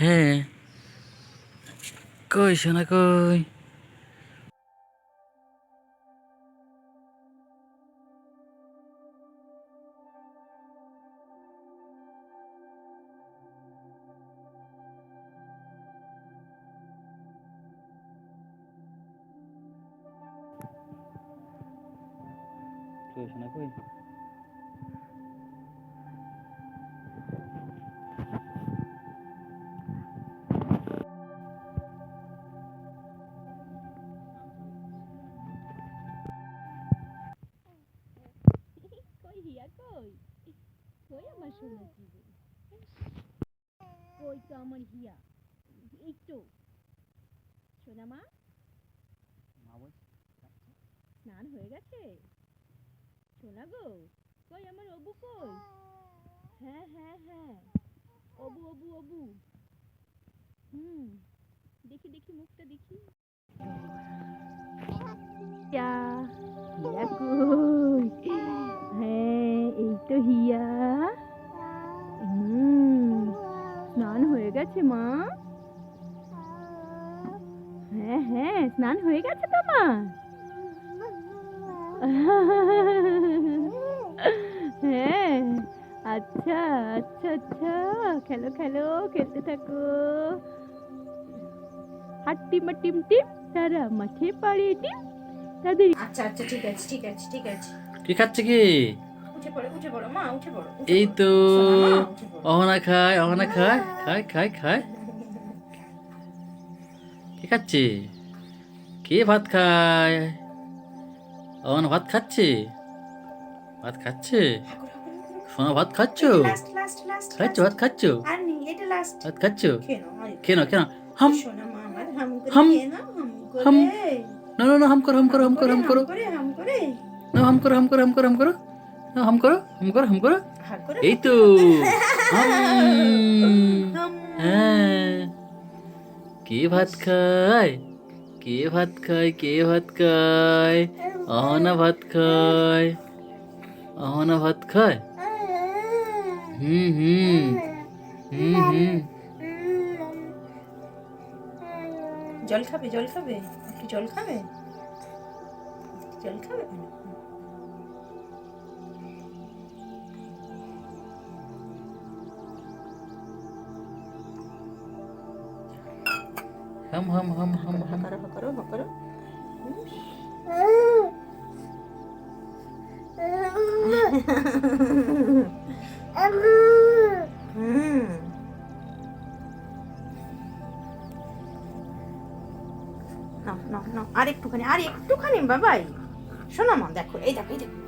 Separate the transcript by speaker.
Speaker 1: হ্যাঁ, কই সোনা কই? কই সোনা কই?
Speaker 2: কই হিয়া কই কই আমার সোনা জীবন কই তো আমার হিয়া এই তো সোনা মা স্নান হয়ে গেছে সোনা গো কই আমার অবু কই হ্যাঁ হ্যাঁ হ্যাঁ অবু অবু অবু হুম দেখি দেখি মুখটা দেখি হিয়া হিয়া কই হ্যাঁ এই তো হিয়া স্নান হয়ে গেছে মা হ্যাঁ হ্যাঁ স্নান হয়ে গেছে তোমার হ্যাঁ আচ্ছা আচ্ছা আচ্ছা খেলো খেলো খেলতে থাকো হাট্টিম টিম টিম তারা মাঠে পাড়ে টিম তাদের আচ্ছা আচ্ছা ঠিক আছে ঠিক আছে ঠিক আছে
Speaker 1: কি খাচ্ছে কি?
Speaker 2: উঠে পড়ো মা উঠে পড়ো
Speaker 1: এই তো
Speaker 2: সোনা মা উঠে পড়ো
Speaker 1: অহনা খায়, অহনা খায়, খায় খায় খায়। কি খাচ্ছে? কে ভাত খায়? অহনা ভাত খাচ্ছে? ভাত খাচ্ছে? সোনা ভাত খাচ্ছ?
Speaker 2: লাস্ট লাস্ট লাস্ট
Speaker 1: খাচ্ছ ভাত খাচ্ছ?
Speaker 2: আর নেই এটা লাস্ট
Speaker 1: ভাত খাচ্ছ?
Speaker 2: খেয়ে নাও
Speaker 1: কেন কেন? হাম
Speaker 2: সোনা মা আমার হাম করে
Speaker 1: হাম
Speaker 2: খেয়ে নাও হাম
Speaker 1: হাম
Speaker 2: করে
Speaker 1: না না না হাম করো হাম করো হাম করো হাম করো
Speaker 2: হাম করে
Speaker 1: না হাম করো হাম করো হাম করো হাম করো না হাম করো হাম করো হাম করো
Speaker 2: হাত করে
Speaker 1: এই তো হাম
Speaker 2: হাম
Speaker 1: হ্যাঁ কে ভাত খায়? কে ভাত খায়? কে ভাত খায়? অহনা ভাত খায়, অহনা ভাত খায়। হুম হুম হুম হুম
Speaker 2: জল খাবে জল খাবে একটু জল খাবে জল খাবে
Speaker 1: হাম হাম হাম হাম হাম
Speaker 2: করো করো করো আর একটুখানি বাবাই শোনো মা দেখো এই দেখো এই দেখো